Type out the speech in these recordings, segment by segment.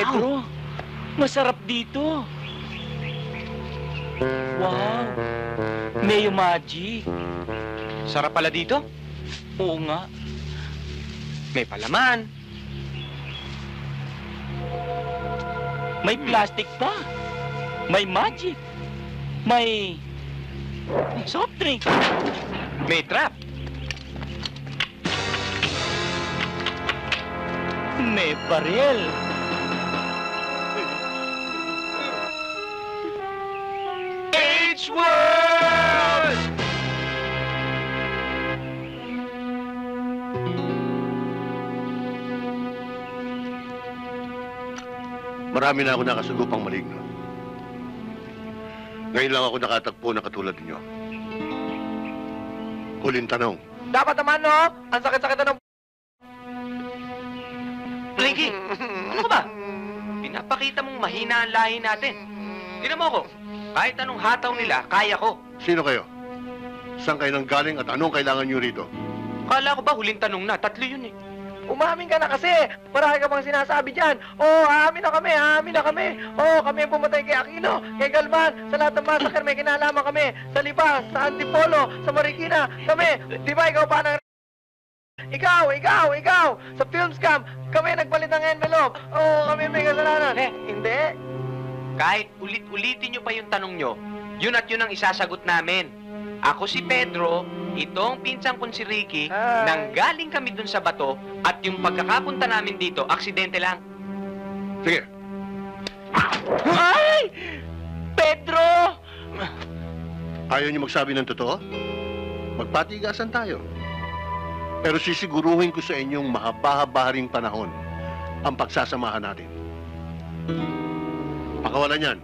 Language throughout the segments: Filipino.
Pedro, masarap dito. Wow, Mayo Magic. Sarap pala dito. Oo nga. May palaman. May plastic pa. May magic. May soft drink. May trap. May baril. H-World! Marami na ako nakasugupang maligno. Ngayon lang ako nakatagpo na katulad ninyo. Huling tanong. Dapat naman, no? Ang sakit-sakit na ng... Ricky, ano ka ba? Pinapakita mong mahina ang lahi natin. Tignan mo ako. Kahit anong hataw nila, kaya ko. Sino kayo? Saan kayo nang galing at anong kailangan nyo rito? Kala ko ba huling tanong na? Tatlo yun eh. Umamin ka na kasi! Marami ka bang sinasabi dyan? Amin na kami! Kami ang pumatay kay Aquino, kay Galvan, sa lahat ng massacre may kinalaman kami. Sa Libas, sa Antipolo, sa Marikina, kami! Di ba ikaw pa nang... Ikaw! Sa film scam, kami nagpalit ng envelope. Kami may kasalanan. Hindi. Kahit ulit-ulitin nyo pa yung tanong nyo, yun at yun ang isasagot namin. Ako si Pedro, itong pinsang kong si Ricky, Hi. nanggaling kami dun sa bato, at yung pagkakapunta namin dito, aksidente lang. Sige. Ay! Pedro! Ayaw nyo magsabi ng totoo? Magpatigasan tayo. Pero sisiguruhin ko sa inyong mahaba-haba ring panahon ang pagsasamahan natin. Pakawalan yan.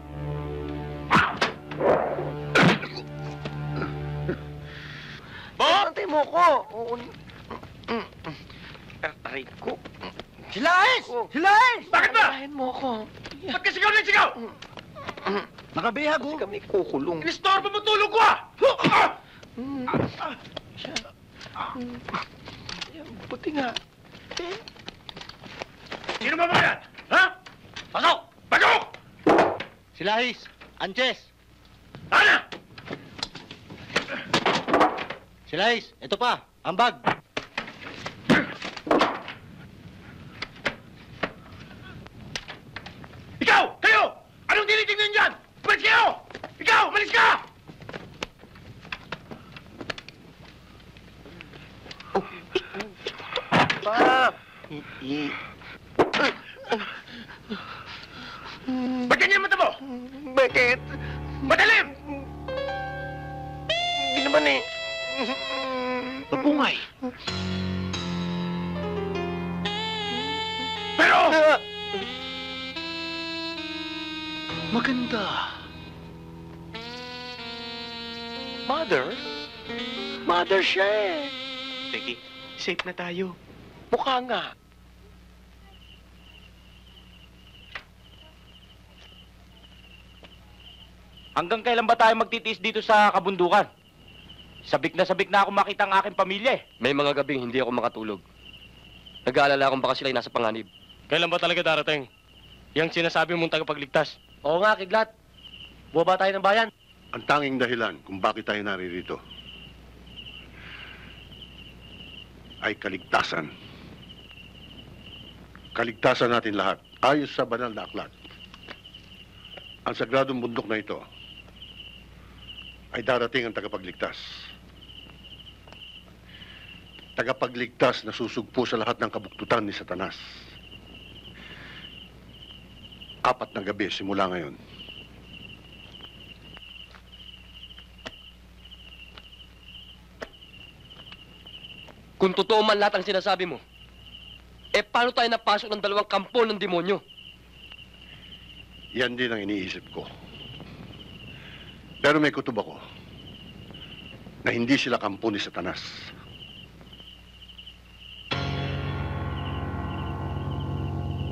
Antay mo ko. Aray ko. Silais! Bakit ba? Ayahin mo ko. Ba't ka sigaw ng sigaw? Nakabihag ko. Kami kukulong. Inistorbo mo tulog ko ah! Buti nga. Sino ba yan? Ha? Pasok! Pasok! Silahis! Anches! Ana! Silahis! Ito pa! Ang bag! Ikaw! Kayo! Anong tinitingnan dyan? Malis kayo! Ikaw! Malis ka! Pa! Ba't ganyan mata mo? Bakit? Matalim! Hindi naman eh. Mapungay. Pero! Maganda. Mother? Mother siya eh. Ricky, safe na tayo. Mukha nga. Hanggang kailan ba tayo magtitiis dito sa kabundukan? Sabik na ako makita ang aking pamilya eh. May mga gabing hindi ako makatulog. Nag-aalala akong baka sila'y nasa panganib. Kailan ba talaga darating? Yang sinasabi mong tagapagligtas. Oo nga, Kidlat. Buwa ba tayo ng bayan? Ang tanging dahilan kung bakit tayo naririto ay kaligtasan. Kaligtasan natin lahat, ayos sa banal na aklat. Ang sagradong bundok na ito ay darating ang tagapagligtas. Tagapagligtas na susugpo sa lahat ng kabuktutan ni Satanas. 4 na gabi simula ngayon. Kung totoo man lahat ang sinasabi mo, paano tayo napasok ng 2 kampo ng demonyo? Yan din ang iniisip ko. Pero may kutob ako na hindi sila kampo ni Satanas.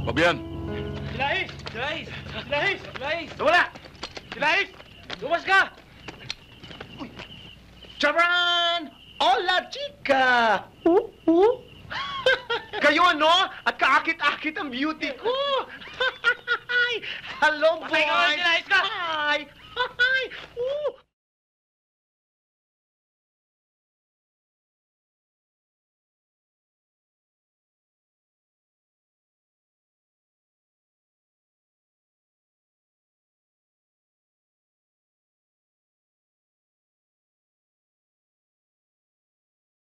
Pabian! Silahis! Nawala! Silahis! Lumas ka! Charan! Hola, chica! Kayo ano? At kaakit-akit ang beauty ko! Hello, boy!